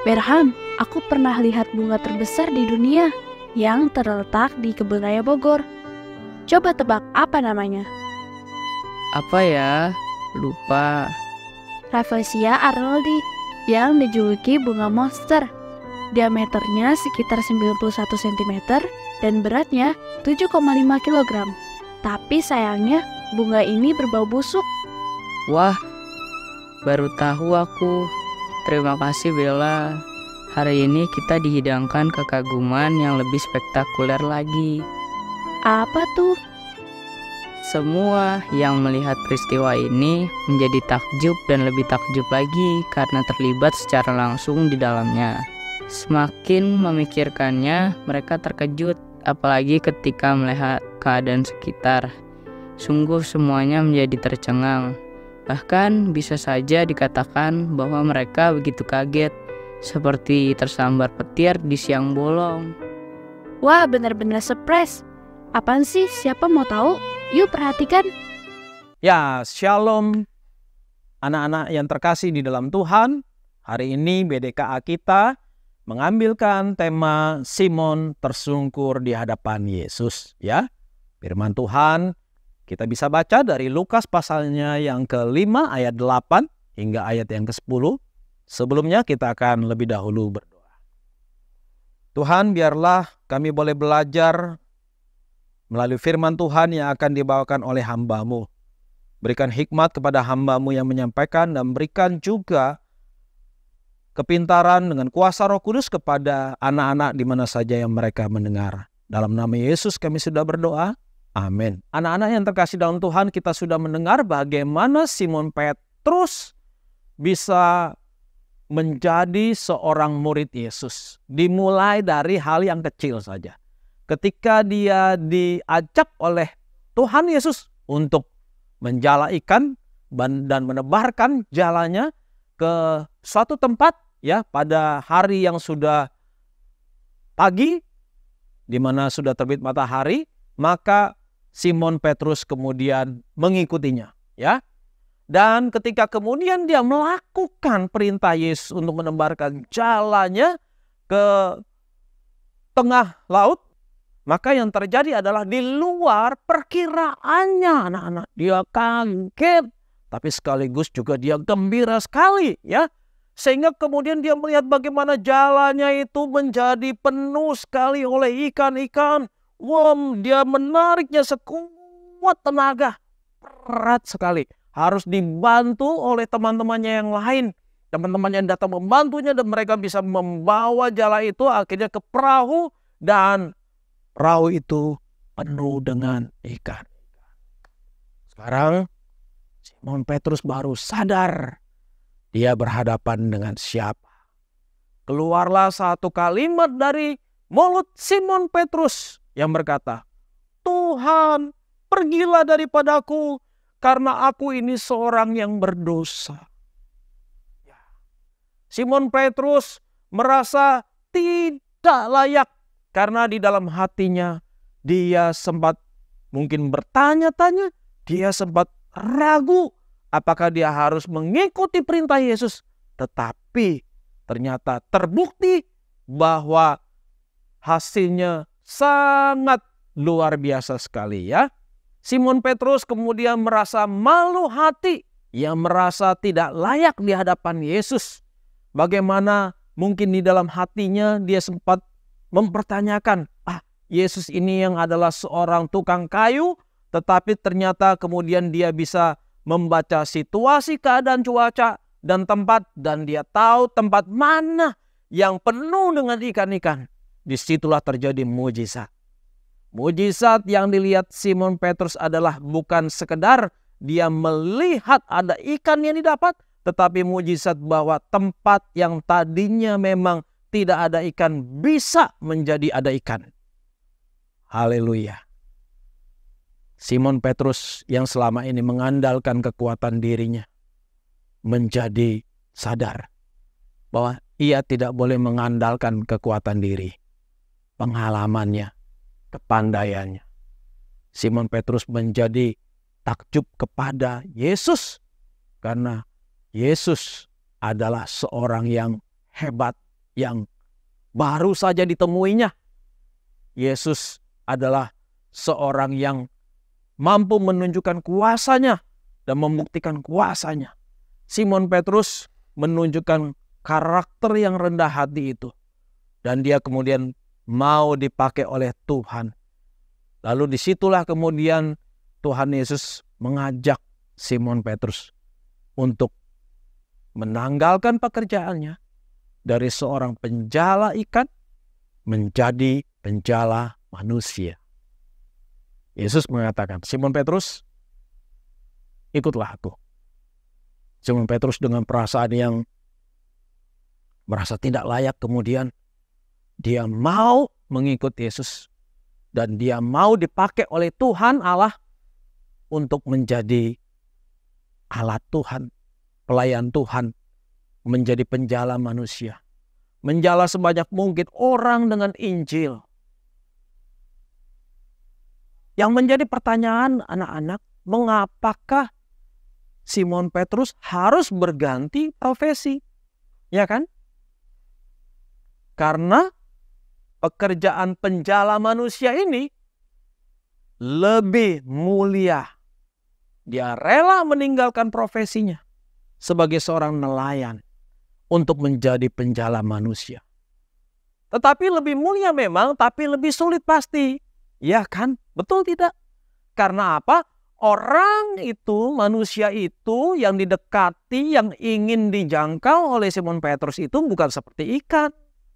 Berham, aku pernah lihat bunga terbesar di dunia yang terletak di Kebun Raya Bogor. Coba tebak apa namanya? Apa ya? Lupa. Rafflesia arnoldi yang dijuluki bunga monster. Diameternya sekitar 91 cm dan beratnya 7,5 kg. Tapi sayangnya bunga ini berbau busuk. Wah, baru tahu aku. Terima kasih Bella. Hari ini kita dihidangkan kekaguman yang lebih spektakuler lagi. Apa tuh? Semua yang melihat peristiwa ini menjadi takjub dan lebih takjub lagi karena terlibat secara langsung di dalamnya. Semakin memikirkannya, mereka terkejut, apalagi ketika melihat keadaan sekitar. Sungguh semuanya menjadi tercengang. Bahkan bisa saja dikatakan bahwa mereka begitu kaget, seperti tersambar petir di siang bolong. Wah, benar-benar surprise. Apaan sih? Siapa mau tahu? Yuk perhatikan. Ya, shalom anak-anak yang terkasih di dalam Tuhan. Hari ini BDKA kita mengambilkan tema Simon tersungkur di hadapan Yesus. Ya, firman Tuhan kita bisa baca dari Lukas pasalnya yang ke-5 ayat 8 hingga ayat yang ke-10. Sebelumnya kita akan lebih dahulu berdoa. Tuhan, biarlah kami boleh belajar melalui firman Tuhan yang akan dibawakan oleh hamba-Mu. Berikan hikmat kepada hamba-Mu yang menyampaikan dan berikan juga kepintaran dengan kuasa Roh Kudus kepada anak-anak di mana saja yang mereka mendengar. Dalam nama Yesus kami sudah berdoa. Amin. Anak-anak yang terkasih dalam Tuhan, kita sudah mendengar bagaimana Simon Petrus bisa menjadi seorang murid Yesus. Dimulai dari hal yang kecil saja. Ketika dia diajak oleh Tuhan Yesus untuk menjala ikan dan menebarkan jalannya ke suatu tempat ya pada hari yang sudah pagi di mana sudah terbit matahari, maka Simon Petrus kemudian mengikutinya ya. Dan ketika kemudian dia melakukan perintah Yesus untuk menebarkan jalannya ke tengah laut, maka yang terjadi adalah di luar perkiraannya anak-anak. Dia kaget, tapi sekaligus juga dia gembira sekali ya. Sehingga kemudian dia melihat bagaimana jalannya itu menjadi penuh sekali oleh ikan-ikan. Wow, dia menariknya sekuat tenaga. Berat sekali. Harus dibantu oleh teman-temannya yang lain. Teman-temannya yang datang membantunya dan mereka bisa membawa jala itu akhirnya ke perahu dan perahu itu penuh dengan ikan. Sekarang Simon Petrus baru sadar dia berhadapan dengan siapa. Keluarlah satu kalimat dari mulut Simon Petrus yang berkata, "Tuhan, pergilah daripadaku karena aku ini seorang yang berdosa." Simon Petrus merasa tidak layak karena di dalam hatinya dia sempat mungkin bertanya-tanya, dia sempat ragu apakah dia harus mengikuti perintah Yesus. Tetapi ternyata terbukti bahwa hasilnya sangat luar biasa sekali ya. Simon Petrus kemudian merasa malu hati, ia merasa tidak layak di hadapan Yesus. Bagaimana mungkin di dalam hatinya dia sempat mempertanyakan, Yesus ini yang adalah seorang tukang kayu, tetapi ternyata kemudian dia bisa membaca situasi keadaan cuaca dan tempat, dan dia tahu tempat mana yang penuh dengan ikan-ikan. Disitulah terjadi mujizat. Mujizat yang dilihat Simon Petrus adalah bukan sekedar dia melihat ada ikan yang didapat, tetapi mujizat bahwa tempat yang tadinya memang tidak ada ikan bisa menjadi ada ikan. Haleluya. Simon Petrus yang selama ini mengandalkan kekuatan dirinya menjadi sadar bahwa ia tidak boleh mengandalkan kekuatan diri, pengalamannya, kepandaiannya. Simon Petrus menjadi takjub kepada Yesus karena Yesus adalah seorang yang hebat, yang baru saja ditemuinya. Yesus adalah seorang yang mampu menunjukkan kuasanya dan membuktikan kuasanya. Simon Petrus menunjukkan karakter yang rendah hati itu. Dan dia kemudian mau dipakai oleh Tuhan. Lalu disitulah kemudian Tuhan Yesus mengajak Simon Petrus untuk menanggalkan pekerjaannya dari seorang penjala ikan menjadi penjala manusia. Yesus mengatakan, Simon Petrus, ikutlah aku. Simon Petrus dengan perasaan yang merasa tidak layak, kemudian dia mau mengikut Yesus. Dan dia mau dipakai oleh Tuhan Allah untuk menjadi alat Tuhan, pelayan Tuhan, menjadi penjala manusia. Menjala sebanyak mungkin orang dengan Injil. Yang menjadi pertanyaan anak-anak, mengapakah Simon Petrus harus berganti profesi? Ya kan? Karena pekerjaan penjala manusia ini lebih mulia. Dia rela meninggalkan profesinya sebagai seorang nelayan untuk menjadi penjala manusia. Tetapi lebih mulia memang, tapi lebih sulit pasti. Ya kan? Betul tidak? Karena apa? Orang itu, manusia itu yang didekati, yang ingin dijangkau oleh Simon Petrus itu bukan seperti ikan.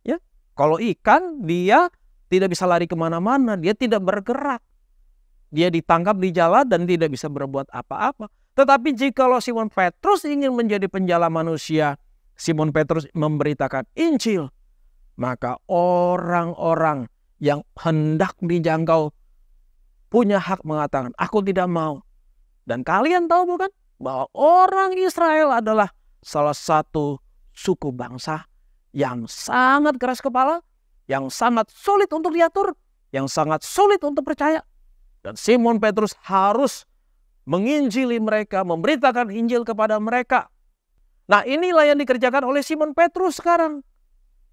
Ya, kalau ikan dia tidak bisa lari kemana-mana, dia tidak bergerak. Dia ditangkap di jala dan tidak bisa berbuat apa-apa. Tetapi jikalau Simon Petrus ingin menjadi penjala manusia, Simon Petrus memberitakan Injil, maka orang-orang yang hendak dijangkau punya hak mengatakan, aku tidak mau. Dan kalian tahu bukan bahwa orang Israel adalah salah satu suku bangsa yang sangat keras kepala, yang sangat sulit untuk diatur, yang sangat sulit untuk percaya. Dan Simon Petrus harus menginjili mereka, memberitakan Injil kepada mereka. Nah, inilah yang dikerjakan oleh Simon Petrus sekarang.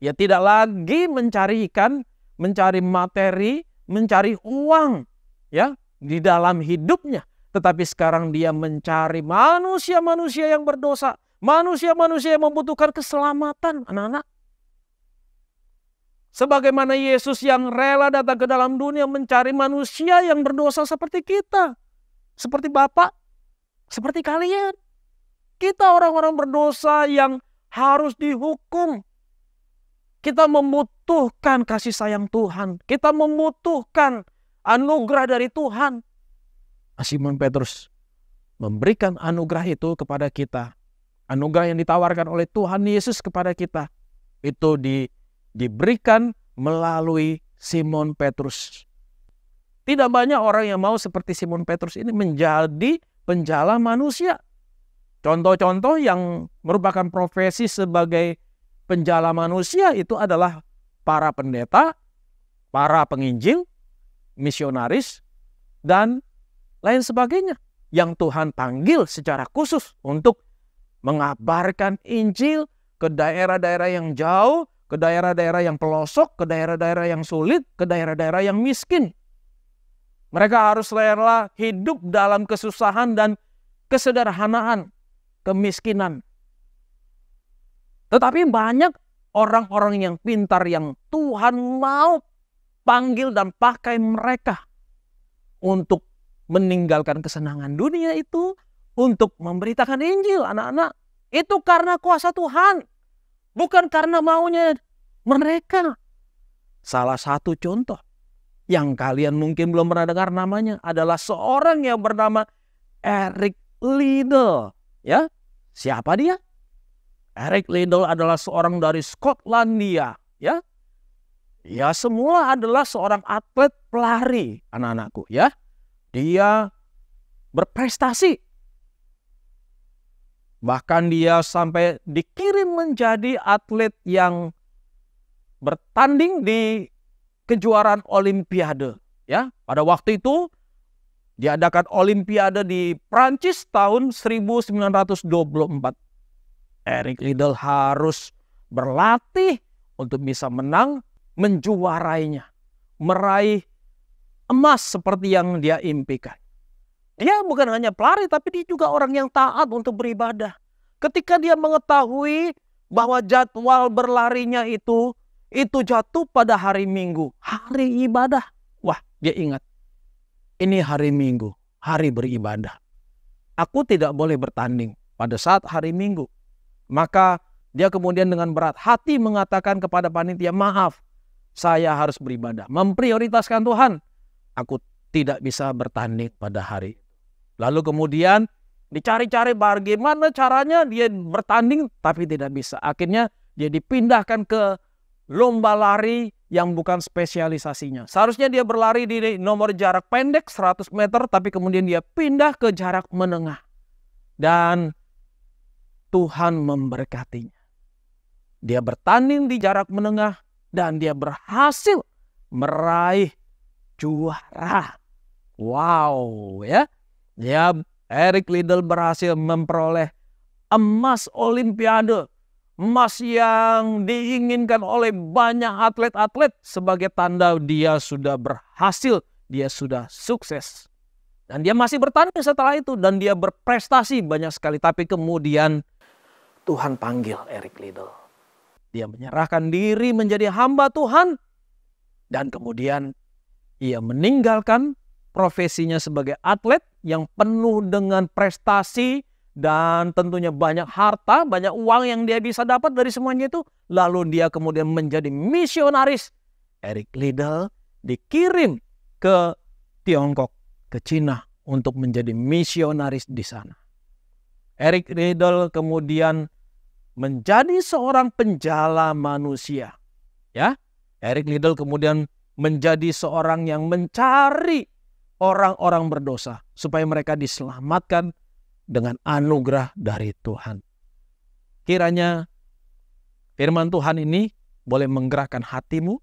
Ia tidak lagi mencari ikan, mencari materi, mencari uang, ya, di dalam hidupnya. Tetapi sekarang dia mencari manusia-manusia yang berdosa, manusia-manusia yang membutuhkan keselamatan, anak-anak. Sebagaimana Yesus yang rela datang ke dalam dunia mencari manusia yang berdosa seperti kita. Seperti Bapak, seperti kalian. Kita orang-orang berdosa yang harus dihukum. Kita membutuhkan kasih sayang Tuhan. Kita membutuhkan anugerah dari Tuhan. Simon Petrus memberikan anugerah itu kepada kita. Anugerah yang ditawarkan oleh Tuhan Yesus kepada kita. Itu diberikan melalui Simon Petrus. Tidak banyak orang yang mau seperti Simon Petrus ini menjadi penjala manusia. Contoh-contoh yang merupakan profesi sebagai penjala manusia itu adalah para pendeta, para penginjil, misionaris, dan lain sebagainya. Yang Tuhan panggil secara khusus untuk mengabarkan Injil ke daerah-daerah yang jauh, ke daerah-daerah yang pelosok, ke daerah-daerah yang sulit, ke daerah-daerah yang miskin. Mereka harus rela hidup dalam kesusahan dan kesederhanaan, kemiskinan. Tetapi banyak orang-orang yang pintar yang Tuhan mau panggil dan pakai mereka untuk meninggalkan kesenangan dunia itu, untuk memberitakan Injil, anak-anak. Itu karena kuasa Tuhan, bukan karena maunya mereka. Salah satu contoh yang kalian mungkin belum pernah dengar namanya adalah seorang yang bernama Eric Liddell. Ya, siapa dia? Eric Liddell adalah seorang dari Skotlandia. Ya, semula adalah seorang atlet pelari, anak-anakku. Ya, dia berprestasi. Bahkan dia sampai dikirim menjadi atlet yang bertanding di kejuaraan Olimpiade. Ya, pada waktu itu diadakan Olimpiade di Prancis tahun 1924. Eric Liddell harus berlatih untuk bisa menang, menjuarainya, meraih emas seperti yang dia impikan. Dia bukan hanya pelari, tapi dia juga orang yang taat untuk beribadah. Ketika dia mengetahui bahwa jadwal berlarinya itu jatuh pada hari Minggu, hari ibadah. Wah, dia ingat, ini hari Minggu, hari beribadah. Aku tidak boleh bertanding pada saat hari Minggu. Maka dia kemudian dengan berat hati mengatakan kepada panitia, maaf, saya harus beribadah, memprioritaskan Tuhan. Aku tidak bisa bertanding pada hari. Lalu kemudian dicari-cari bagaimana caranya dia bertanding, tapi tidak bisa. Akhirnya dia dipindahkan ke lomba lari yang bukan spesialisasinya. Seharusnya dia berlari di nomor jarak pendek 100 meter, tapi kemudian dia pindah ke jarak menengah. Dan Tuhan memberkatinya. Dia bertanding di jarak menengah dan dia berhasil meraih juara. Wow, ya. Ya, Eric Liddell berhasil memperoleh emas Olimpiade. Emas yang diinginkan oleh banyak atlet-atlet sebagai tanda dia sudah berhasil, dia sudah sukses. Dan dia masih bertanding setelah itu dan dia berprestasi banyak sekali. Tapi kemudian Tuhan panggil Eric Liddell. Dia menyerahkan diri menjadi hamba Tuhan. Dan kemudian ia meninggalkan profesinya sebagai atlet yang penuh dengan prestasi dan tentunya banyak harta, banyak uang yang dia bisa dapat dari semuanya itu. Lalu dia kemudian menjadi misionaris. Eric Liddell dikirim ke Tiongkok, ke Cina untuk menjadi misionaris di sana. Eric Liddell kemudian menjadi seorang penjala manusia. Ya, Eric Liddell kemudian menjadi seorang yang mencari orang-orang berdosa supaya mereka diselamatkan dengan anugerah dari Tuhan. Kiranya firman Tuhan ini boleh menggerakkan hatimu.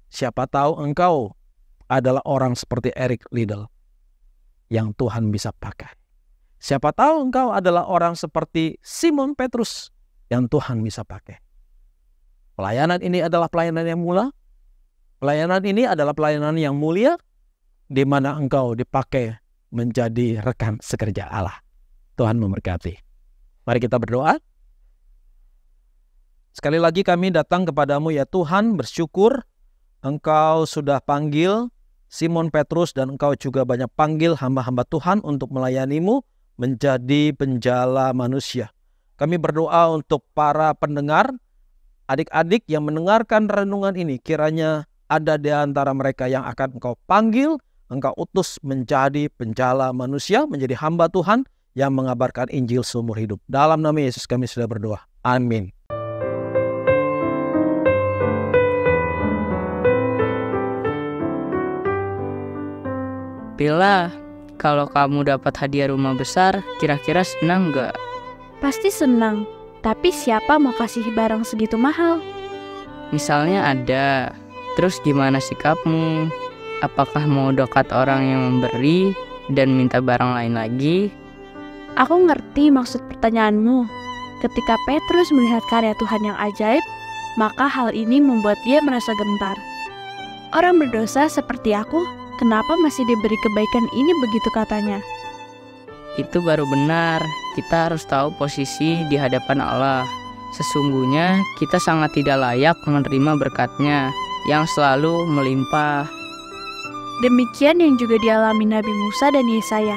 Siapa tahu engkau adalah orang seperti Eric Liddell yang Tuhan bisa pakai. Siapa tahu engkau adalah orang seperti Simon Petrus yang Tuhan bisa pakai. Pelayanan ini adalah pelayanan yang mulia. Pelayanan ini adalah pelayanan yang mulia, di mana engkau dipakai menjadi rekan sekerja Allah. Tuhan memberkati. Mari kita berdoa. Sekali lagi kami datang kepadamu ya Tuhan, bersyukur engkau sudah panggil Simon Petrus dan engkau juga banyak panggil hamba-hamba Tuhan untuk melayanimu menjadi penjala manusia. Kami berdoa untuk para pendengar, adik-adik yang mendengarkan renungan ini, kiranya ada di antara mereka yang akan engkau panggil, engkau utus menjadi penjala manusia, menjadi hamba Tuhan yang mengabarkan Injil seumur hidup. Dalam nama Yesus kami sudah berdoa. Amin. Bila kalau kamu dapat hadiah rumah besar, kira-kira senang gak? Pasti senang, tapi siapa mau kasih barang segitu mahal? Misalnya ada, terus gimana sikapmu? Apakah mau dekat orang yang memberi dan minta barang lain lagi? Aku ngerti maksud pertanyaanmu. Ketika Petrus melihat karya Tuhan yang ajaib, maka hal ini membuat dia merasa gentar. Orang berdosa seperti aku, kenapa masih diberi kebaikan ini, begitu katanya. Itu baru benar. Kita harus tahu posisi di hadapan Allah. Sesungguhnya kita sangat tidak layak menerima berkat-Nya yang selalu melimpah. Demikian yang juga dialami Nabi Musa dan Yesaya.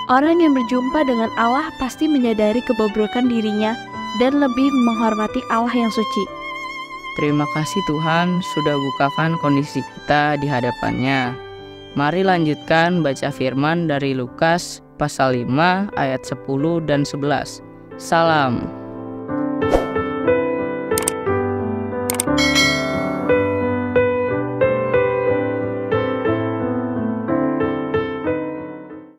Orang yang berjumpa dengan Allah pasti menyadari kebobrokan dirinya dan lebih menghormati Allah yang suci. Terima kasih Tuhan sudah bukakan kondisi kita di hadapan-Nya. Mari lanjutkan baca firman dari Lukas pasal 5 ayat 10 dan 11. Salam.